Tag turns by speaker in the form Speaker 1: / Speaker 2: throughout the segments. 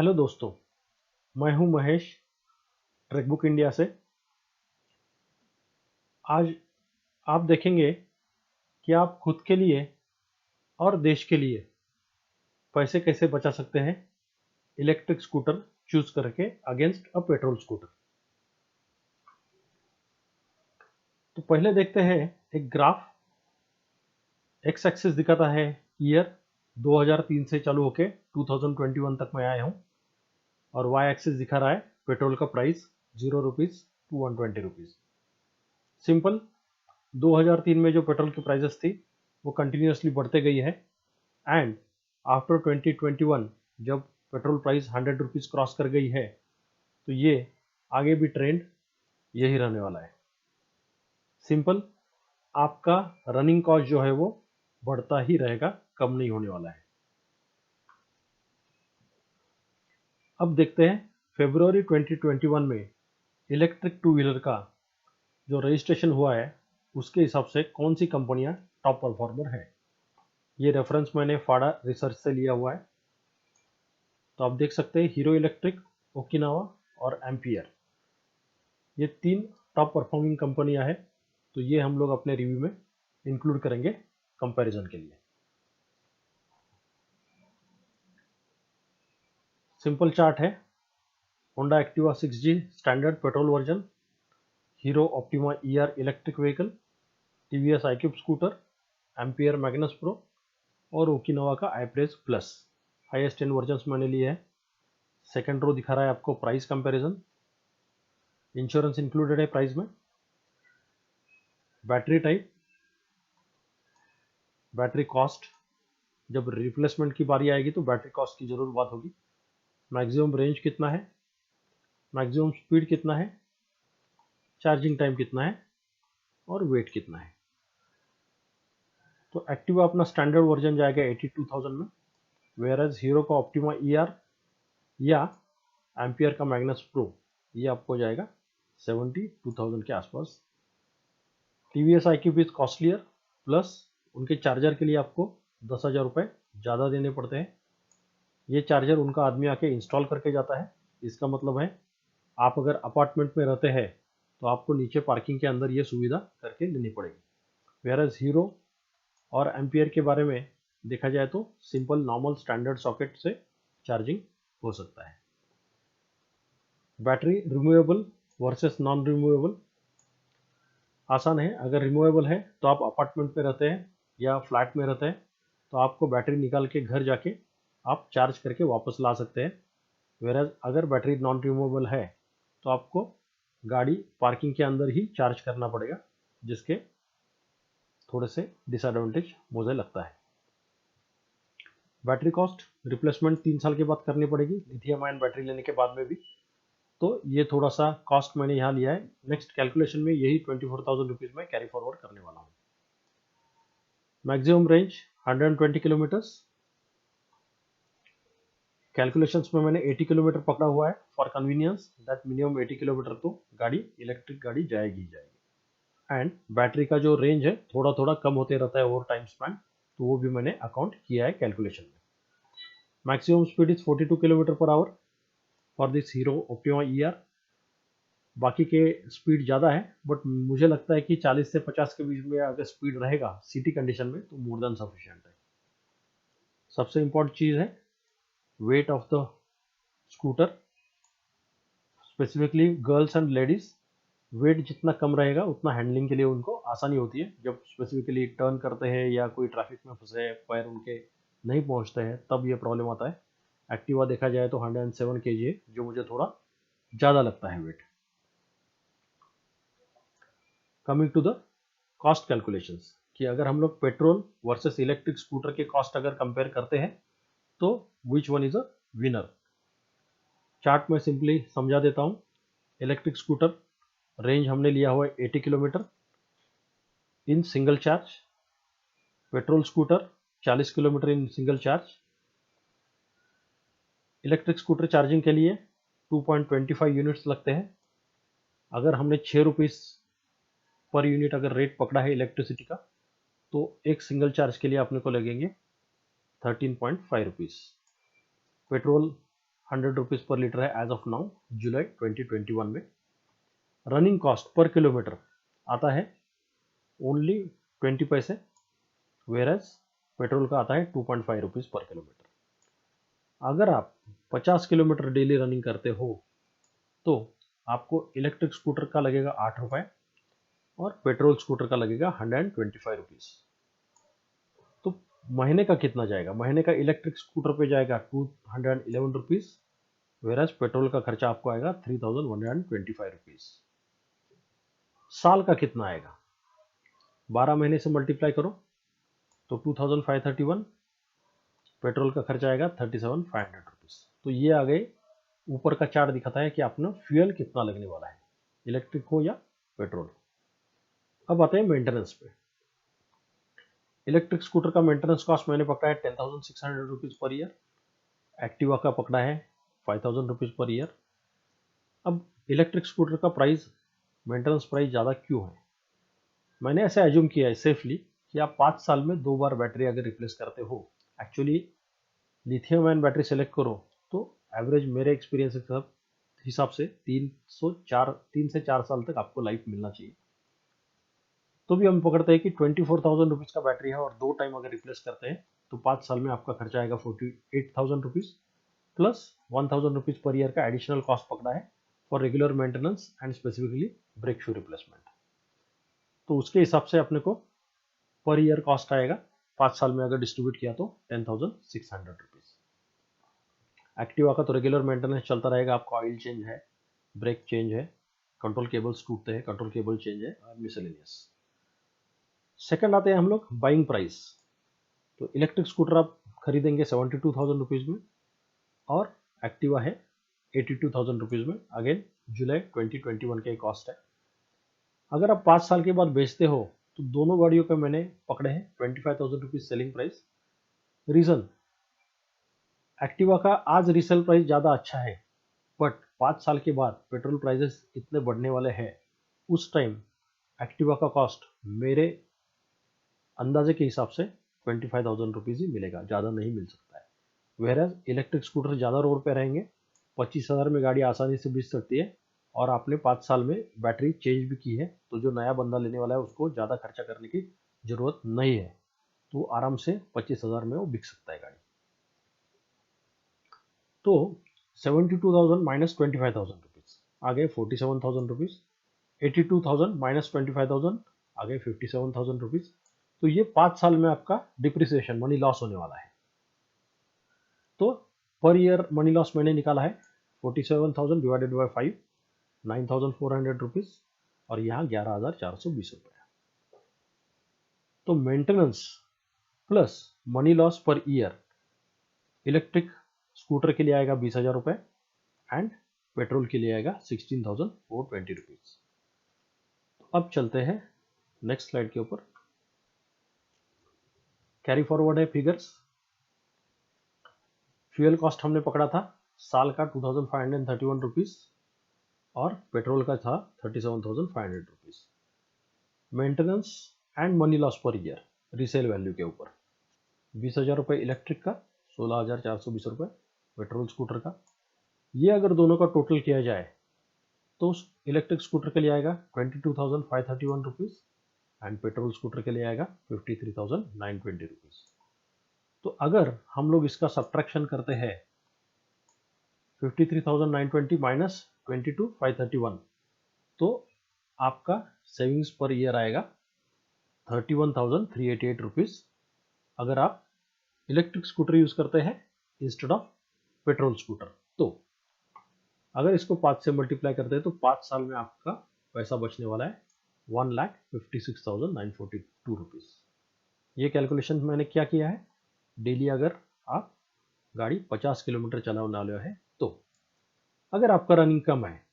Speaker 1: Hello दोस्तों, मैं हूं महेश ट्रैकबुक इंडिया से। आज आप देखेंगे कि आप खुद के लिए और देश के लिए पैसे कैसे बचा सकते हैं इलेक्ट्रिक स्कूटर चूज करके अगेंस्ट अ पेट्रोल स्कूटर। तो पहले देखते हैं एक ग्राफ। एक्स एक्सिस दिखाता है ईयर 2003 से चालू होके 2021 तक मैं आया हूं, और वाई एक्सिस दिखा रहा है पेट्रोल का price 0 rupees to 120 rupees. Simple, 2003 में जो पेट्रोल की प्राइसेस थी वो कंटिन्यूसली बढ़ते गई है, एंड आफ्टर 2021 जब पेट्रोल प्राइस 100 रुपीज क्रॉस कर गई है तो ये आगे भी ट्रेंड यही रहने वाला है। सिंपल, आपका रनिंग कॉस्ट जो है वो बढ़ता ही रहेगा, कम नहीं होने वाला है। अब देखते हैं फरवरी 2021 में इलेक्ट्रिक टू व्हीलर का जो रजिस्ट्रेशन हुआ है उसके हिसाब से कौन सी कंपनियां टॉप परफॉर्मर है। ये रेफरेंस मैंने फाड़ा रिसर्च से लिया हुआ है। तो आप देख सकते हैं हीरो इलेक्ट्रिक, ओकिनावा और एम्पियर, ये 3 टॉप परफॉर्मिंग कंपनियां हैं। तो ये हम लोग अपने रिव्यू में इंक्लूड करेंगे कंपैरिजन के लिए। सिंपल चार्ट है, Honda Activa 6G standard petrol version, hero optima ER electric vehicle, TVS iQube scooter, ampere Magnus pro और ओकिनावा का iPress plus. Highest and versions मैंने लिए हैं। सेकेंड रो दिखा रहा है आपको प्राइस कंपैरिजन, इंश्योरेंस इंक्लूडेड है प्राइस में, बैटरी टाइप, बैटरी कॉस्ट, जब रिप्लेसमेंट की बारी आएगी तो बैटरी कॉस्ट की जरूर बात होगी, मैक्सिमम रेंज कितना है, मैक्सिमम स्पीड कितना है, चार्जिंग टाइम कितना है और वेट कितना है। तो एक्टिवा अपना स्टैंडर्ड वर्जन जाएगा 82,000 में, वेयर एज हीरो का ऑप्टिमा ER या एम्पियर का मैग्नस प्रो ये आपको जाएगा 72,000 के आसपास। TVS iQube is costlier, plus उनके चार्जर के लिए आपको 10,000 रुपये ज़्यादा देने पड़ते हैं। ये चार्जर उनका आदमी आके इंस्टॉल करके जाता है। इसका मतलब है आप अगर अपार्टमेंट में रहते हैं तो आपको नीचे पार्किंग के अंदर ये सुविधा करके लेनी पड़ेगी। वेयर हीरो और एम्पियर के बारे में देखा जाए तो सिंपल नॉर्मल स्टैंडर्ड सॉकेट से चार्जिंग हो सकता है। Battery removable versus non removable आसान है। अगर रिमूवेबल है तो आप अपार्टमेंट में रहते हैं या फ्लैट में रहते हैं तो आपको बैटरी निकाल के घर जाके आप चार्ज करके वापस ला सकते हैं। वेराज अगर बैटरी नॉन रिमूवेबल है तो आपको गाड़ी पार्किंग के अंदर ही चार्ज करना पड़ेगा, जिसके थोड़े से डिसएडवांटेज मुझे लगता है। बैटरी कॉस्ट रिप्लेसमेंट 3 साल के बाद करनी पड़ेगी लिथियम आयन बैटरी लेने के बाद में भी। तो ये थोड़ा सा कॉस्ट मैंने यहाँ लिया है। नेक्स्ट कैलकुलेशन में यही 24,000 रुपीज में कैरी फॉरवर्ड करने वाला हूँ। Maximum range 120 kilometres. कैलकुलेशंस में मैंने 80 किलोमीटर पकड़ा हुआ है for convenience, that minimum 80 kilometre तो गाड़ी इलेक्ट्रिक गाड़ी जाएगी ही जाएगी। एंड बैटरी का जो रेंज है थोड़ा थोड़ा कम होते रहता है ओवर टाइम स्पैन, तो वो भी मैंने अकाउंट किया है कैलकुलेशन में। Maximum speed is 42 kilometre per hour for this hero optima ER। बाकी के स्पीड ज़्यादा है, बट मुझे लगता है कि 40 से 50 के बीच में अगर स्पीड रहेगा सिटी कंडीशन में तो मोर देन सफिशिएंट है। सबसे इम्पोर्टेंट चीज़ है weight of the scooter, specifically girls and ladies. Weight जितना कम रहेगा उतना हैंडलिंग के लिए उनको आसानी होती है। जब स्पेसिफिकली टर्न करते हैं या कोई ट्रैफिक में फंसे हैं, पैर उनके नहीं पहुंचते हैं, तब ये प्रॉब्लम आता है। एक्टिवा देखा जाए तो 107 kg है, जो मुझे थोड़ा ज़्यादा लगता है weight. Coming to the cost calculations, कि अगर हम लोग पेट्रोल वर्सेस इलेक्ट्रिक स्कूटर के कॉस्ट अगर कंपेयर करते हैं तो which one is a winner. Chart में सिंपली समझा देता हूँ। इलेक्ट्रिक स्कूटर रेंज हमने लिया हुआ है 80 kilometre in single charge. Petrol scooter 40 kilometre in single charge. Electric scooter charging के लिए 2.25 यूनिट्स लगते हैं। अगर हमने 6 रुपीस पर यूनिट अगर रेट पकड़ा है इलेक्ट्रिसिटी का, तो एक सिंगल चार्ज के लिए अपने को लगेंगे 13.5 रुपीस। पेट्रोल ₹100 पर लीटर है एज ऑफ नाउ जुलाई 2021 में। रनिंग कॉस्ट पर किलोमीटर आता है ओनली 20 पैसे, वेरएज पेट्रोल का आता है ₹2.5 पर किलोमीटर। अगर आप 50 किलोमीटर डेली रनिंग करते हो तो आपको इलेक्ट्रिक स्कूटर का लगेगा ₹8 और पेट्रोल स्कूटर का लगेगा ₹125। तो महीने का कितना जाएगा? महीने का इलेक्ट्रिक स्कूटर पे जाएगा ₹211, वेरएज पेट्रोल का खर्चा आपको आएगा ₹3125। साल का कितना आएगा? 12 महीने से मल्टीप्लाई करो तो 2531, पेट्रोल का खर्चा आएगा ₹37,500। तो ये आ गए, ऊपर का चार्ट दिखाता है कि अपना फ्यूल कितना लगने वाला है, इलेक्ट्रिक हो या पेट्रोल। अब आते हैं मेंटेनेंस पे। इलेक्ट्रिक स्कूटर का मेंटेनेंस कॉस्ट मैंने पकड़ा है ₹10,600 पर ईयर, एक्टिवा का पकड़ा है ₹5,000 पर ईयर। अब इलेक्ट्रिक स्कूटर का प्राइस, मेंटेनेंस प्राइस ज़्यादा क्यों है? मैंने ऐसे एज्यूम किया है सेफली कि आप 5 साल में 2 बार बैटरी अगर रिप्लेस करते हो, actually lithium ion battery select करो तो एवरेज मेरे एक्सपीरियंस के हिसाब से 3 से 4 साल तक आपको लाइफ मिलना चाहिए। तो भी हम पकड़ते हैं कि ₹24,000 का बैटरी है और 2 टाइम अगर रिप्लेस करते हैं तो 5 साल में आपका खर्चा आएगा ₹48,000 प्लस ₹1,000 पर ईयर का एडिशनल कॉस्ट पकड़ा है for regular maintenance and specifically brake shoe replacement. तो उसके हिसाब से अपने को पर ईयर कॉस्ट आएगा 5 साल में अगर डिस्ट्रीब्यूट किया तो ₹10,600। एक्टिवा का तो रेगुलर मेंटेनेंस चलता रहेगा, आपका ऑयल चेंज है, ब्रेक चेंज है, कंट्रोल केबल्स टूटते हैं, कंट्रोल केबल चेंज है और मिसलेनियस। सेकंड आते हैं हम लोग बाइंग प्राइस। तो इलेक्ट्रिक स्कूटर आप खरीदेंगे ₹72,000 में और एक्टिवा है ₹82,000 में। अगेन जुलाई 2021 के कॉस्ट है। अगर आप 5 साल के बाद बेचते हो तो दोनों गाड़ियों का मैंने पकड़े हैं ₹25,000 सेलिंग प्राइस। रीजन, एक्टिवा का आज रीसेल प्राइस ज़्यादा अच्छा है, बट 5 साल के बाद पेट्रोल प्राइसेस इतने बढ़ने वाले हैं, उस टाइम एक्टिवा का कॉस्ट मेरे अंदाजे के हिसाब से ₹25,000 ही मिलेगा, ज़्यादा नहीं मिल सकता है। वेरएज इलेक्ट्रिक स्कूटर ज़्यादा रोड पे रहेंगे, 25,000 में गाड़ी आसानी से बिक सकती है और आपने 5 साल में बैटरी चेंज भी की है, तो जो नया बंदा लेने वाला है उसको ज़्यादा खर्चा करने की ज़रूरत नहीं है, तो आराम से 25,000 में वो बिक सकता है गाड़ी। तो 72,000 माइनस ₹25,000 आ गए ₹47,000, 82,000 माइनस ₹25,000 आ गए ₹57,000। तो ये 5 साल में आपका डिप्रिसिएशन मनी लॉस होने वाला है। तो पर ईयर मनी लॉस मैंने निकाला है 47,000 डिवाइडेड बाय 5, ₹9,400 और यहाँ 11,420 रुपये। तो maintenance plus money loss per year electric scooter के लिए आएगा ₹20,000 एंड पेट्रोल के लिए आएगा ₹16,420। अब चलते हैं नेक्स्ट स्लाइड के ऊपर। कैरी फॉरवर्ड है फिगर्स। फ्यूल कॉस्ट हमने पकड़ा था साल का ₹2,531 और पेट्रोल का था ₹37,500। Maintenance and money loss per year resale value के ऊपर ₹20,000 इलेक्ट्रिक का, ₹16,420 पेट्रोल स्कूटर का। ये अगर दोनों का टोटल किया जाए तो इलेक्ट्रिक स्कूटर के लिए आएगा ₹22,531 एंड पेट्रोल स्कूटर के लिए आएगा ₹53,920। तो अगर हम लोग इसका सब्ट्रैक्शन करते हैं 53,920 माइनस 22,531, तो आपका सेविंग्स पर ईयर आएगा ₹31,388 अगर आप इलेक्ट्रिक स्कूटर यूज करते हैं इंस्टेड ऑफ पेट्रोल स्कूटर। तो अगर इसको 5 से मल्टीप्लाई करते हैं तो 5 साल में आपका पैसा बचने वाला है ₹1,56,942। ये कैलकुलेशन मैंने क्या किया है, डेली अगर आप गाड़ी 50 किलोमीटर चलाने वाले हैं तो अगर आपका रनिंग कम है,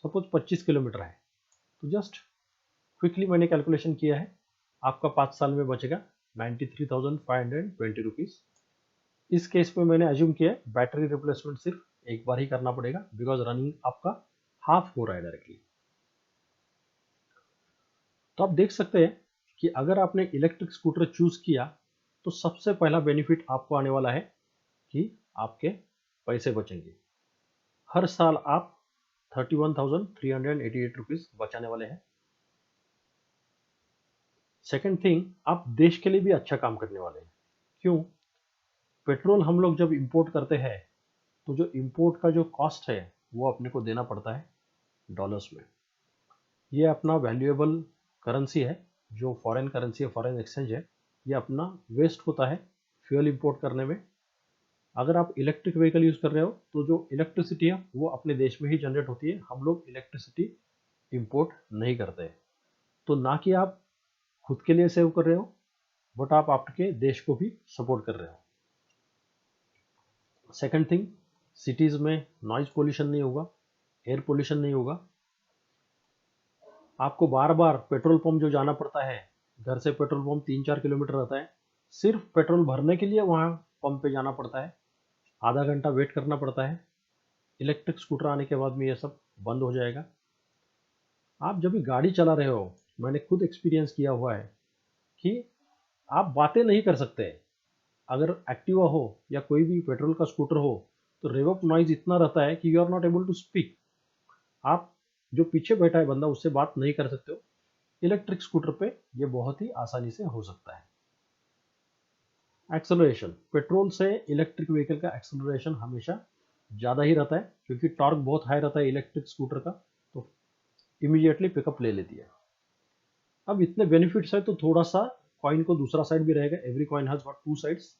Speaker 1: सपोज 25 किलोमीटर है, तो जस्ट क्विकली मैंने कैलकुलेशन किया है, आपका 5 साल में बचेगा ₹93,520। इस केस में मैंने अज्यूम किया बैटरी रिप्लेसमेंट सिर्फ एक बार ही करना पड़ेगा बिकॉज रनिंग आपका हाफ हो रहा है डायरेक्टली। तो आप देख सकते हैं कि अगर आपने इलेक्ट्रिक स्कूटर चूज किया तो सबसे पहला बेनिफिट आपको आने वाला है कि आपके पैसे बचेंगे। हर साल आप 31,388 रुपीज बचाने वाले हैं। सेकंड थिंग, आप देश के लिए भी अच्छा काम करने वाले हैं। क्यों? पेट्रोल हम लोग जब इंपोर्ट करते हैं तो जो इंपोर्ट का जो कॉस्ट है वो अपने को देना पड़ता है डॉलर्स में। ये अपना वैल्यूएबल करेंसी है, जो फॉरेन करेंसी है, फॉरेन एक्सचेंज है। ये अपना वेस्ट होता है फ्यूल इंपोर्ट करने में। अगर आप इलेक्ट्रिक व्हीकल यूज़ कर रहे हो तो जो इलेक्ट्रिसिटी है वो अपने देश में ही जनरेट होती है, हम लोग इलेक्ट्रिसिटी इंपोर्ट नहीं करते। तो ना कि आप खुद के लिए सेव कर रहे हो, बट आप आपके देश को भी सपोर्ट कर रहे हो। सेकंड थिंग, सिटीज़ में नॉइज पोल्यूशन नहीं होगा, एयर पोल्यूशन नहीं होगा। आपको बार बार पेट्रोल पंप जो जाना पड़ता है, घर से पेट्रोल पंप 3-4 किलोमीटर रहता है, सिर्फ पेट्रोल भरने के लिए वहाँ पंप पे जाना पड़ता है, आधा घंटा वेट करना पड़ता है। इलेक्ट्रिक स्कूटर आने के बाद में ये सब बंद हो जाएगा। आप जब भी गाड़ी चला रहे हो, मैंने खुद एक्सपीरियंस किया हुआ है कि आप बातें नहीं कर सकते। अगर एक्टिवा हो या कोई भी पेट्रोल का स्कूटर हो तो रेवअप नॉइज इतना रहता है कि you are not able to speak. आप जो पीछे बैठा है बंदा उससे बात नहीं कर सकते हो। इलेक्ट्रिक स्कूटर पे ये बहुत ही आसानी से हो सकता है। एक्सेलरेशन, पेट्रोल से इलेक्ट्रिक व्हीकल का एक्सेलरेशन हमेशा ज़्यादा ही रहता है, क्योंकि टॉर्क बहुत हाई रहता है इलेक्ट्रिक स्कूटर का, तो इमीडिएटली पिकअप ले लेती है। अब इतने बेनिफिट्स है तो थोड़ा सा कॉइन को दूसरा साइड भी रहेगा। Every coin has got two sides.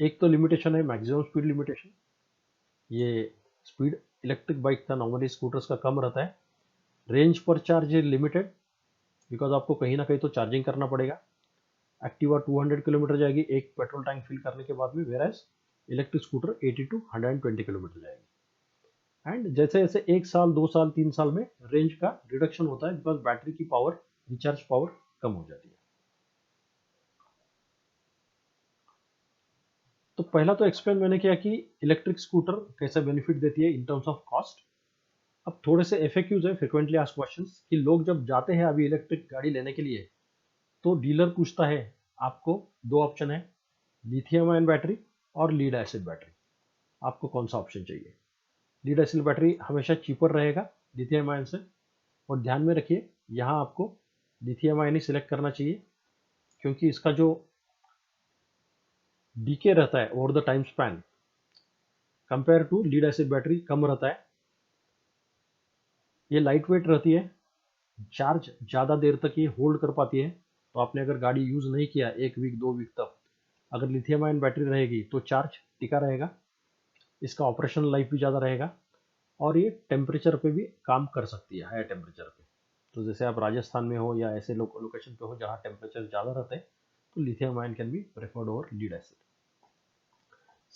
Speaker 1: एक तो लिमिटेशन है, मैक्सिमम स्पीड लिमिटेशन। ये स्पीड इलेक्ट्रिक बाइक का, नॉर्मली स्कूटर्स का कम रहता है। रेंज पर चार्ज लिमिटेड, बिकॉज आपको कहीं ना कहीं तो चार्जिंग करना पड़ेगा। एक्टिवा 200 किलोमीटर जाएगी एक पेट्रोल टैंक फिल करने के बाद में, वेराज इलेक्ट्रिक स्कूटर 80 to 120 किलोमीटर जाएगी। एंड जैसे जैसे 1 साल 2 साल 3 साल में रेंज का रिडक्शन होता है, बिकॉज बैटरी की पावर, रिचार्ज पावर कम हो जाती है। तो पहला तो एक्सप्लेन मैंने किया कि इलेक्ट्रिक स्कूटर कैसे बेनिफिट देती है इन टर्म्स ऑफ कॉस्ट। अब थोड़े से एफएक्यूज है, फ्रिक्वेंटली आस्क्ड क्वेश्चंस, कि लोग जब जाते हैं अभी इलेक्ट्रिक गाड़ी लेने के लिए तो डीलर पूछता है आपको, दो ऑप्शन है, लिथियम आयन बैटरी और लीड एसिड बैटरी। आपको कौन सा ऑप्शन चाहिए? लीड एसिड बैटरी हमेशा चीपर रहेगा लिथियम आयन से, और ध्यान में रखिए यहाँ आपको लिथियम आयन ही सिलेक्ट करना चाहिए, क्योंकि इसका जो डीके रहता है over the time span compare to lead acid battery कम रहता है। ये लाइट वेट रहती है, चार्ज ज़्यादा देर तक ये होल्ड कर पाती है। तो आपने अगर गाड़ी यूज़ नहीं किया 1 वीक 2 वीक तक, अगर लिथियम आयन बैटरी रहेगी तो चार्ज टिका रहेगा, इसका ऑपरेशन लाइफ भी ज़्यादा रहेगा, और ये टेम्परेचर पे भी काम कर सकती है, हायर टेम्परेचर पे। तो जैसे आप राजस्थान में हो या ऐसे लोकेशन पे हो जहाँ टेम्परेचर ज़्यादा रहते हैं, तो lithium ion can be preferred over lead acid.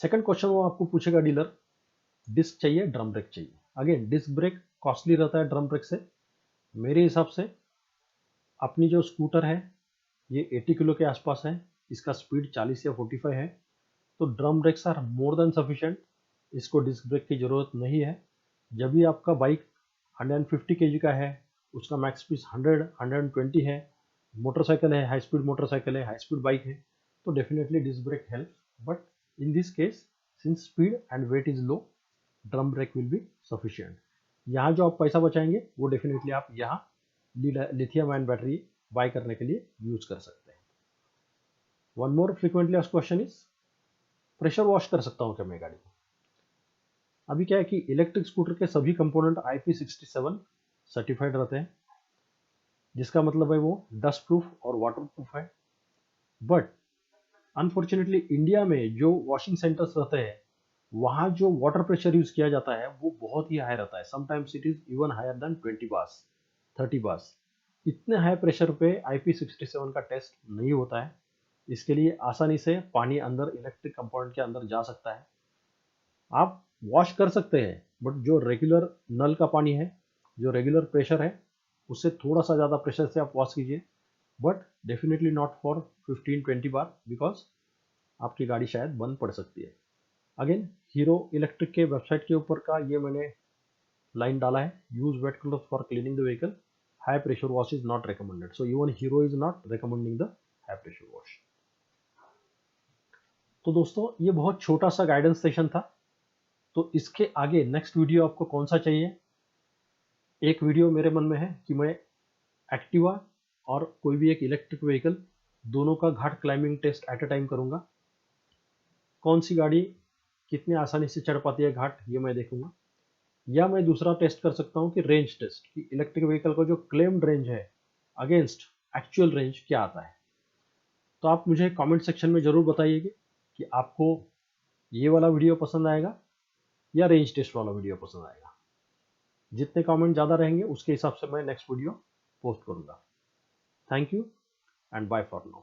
Speaker 1: Second question वो आपको पूछेगा डीलर, डिस्क चाहिए ड्रम ब्रेक चाहिए? अगेन डिस्क ब्रेक कॉस्टली रहता है ड्रम ब्रेक से। मेरे हिसाब से अपनी जो स्कूटर है ये 80 किलो के आसपास है, इसका स्पीड 40 या 45 है, तो drum brakes are more than sufficient. इसको डिस्क ब्रेक की ज़रूरत नहीं है। जब भी आपका बाइक 150 kg का है, उसका मैक्स स्पीड 100-120 है, मोटरसाइकिल है, हाई स्पीड मोटरसाइकिल है, हाई स्पीड बाइक है, तो definitely disc brake help. But in this case, since speed and weight is low, drum brake will be sufficient. यहाँ जो आप पैसा बचाएंगे वो डेफिनेटली आप यहाँ लिथियम आयन बैटरी बाय करने के लिए यूज कर सकते हैं। One more frequently asked question is, pressure wash कर सकता हूँ क्या मैं गाड़ी को? अभी क्या है कि इलेक्ट्रिक स्कूटर के सभी कंपोनेंट IP67 सर्टिफाइड रहते हैं, जिसका मतलब है वो डस्ट प्रूफ और वाटर प्रूफ है। बट अनफॉर्चुनेटली इंडिया में जो वॉशिंग सेंटर्स रहते हैं वहाँ जो वाटर प्रेशर यूज किया जाता है वो बहुत ही हाई रहता है। Sometimes it is even higher than 20 bars, 30 bars. इतने हाई प्रेशर पे IP67 का टेस्ट नहीं होता है। इसके लिए आसानी से पानी अंदर इलेक्ट्रिक कंपोनेंट के अंदर जा सकता है। आप वॉश कर सकते हैं, बट जो रेगुलर नल का पानी है, जो रेगुलर प्रेशर है, उससे थोड़ा सा ज़्यादा प्रेशर से आप वॉश कीजिए, but definitely not for 15-20 bar, because आपकी गाड़ी शायद बंद पड़ सकती है। अगेन हीरो इलेक्ट्रिक के वेबसाइट के ऊपर का ये मैंने लाइन डाला है, use wet cloth for cleaning the vehicle, high pressure wash is not recommended. So even Hero is not recommending the high pressure wash. तो दोस्तों ये बहुत छोटा सा गाइडेंस सेशन था। तो इसके आगे नेक्स्ट वीडियो आपको कौन सा चाहिए? एक वीडियो मेरे मन में है कि मैं एक्टिवा और कोई भी एक इलेक्ट्रिक व्हीकल दोनों का घाट climbing test at a time करूंगा। कौन सी गाड़ी कितने आसानी से चढ़ पाती है घाट, ये मैं देखूंगा। या मैं दूसरा टेस्ट कर सकता हूँ कि रेंज टेस्ट, कि इलेक्ट्रिक व्हीकल का जो क्लेम्ड रेंज है अगेंस्ट एक्चुअल रेंज क्या आता है। तो आप मुझे कमेंट सेक्शन में ज़रूर बताइएगा कि आपको ये वाला वीडियो पसंद आएगा या रेंज टेस्ट वाला वीडियो पसंद आएगा। जितने कमेंट ज़्यादा रहेंगे उसके हिसाब से मैं नेक्स्ट वीडियो पोस्ट करूँगा। Thank you and bye for now.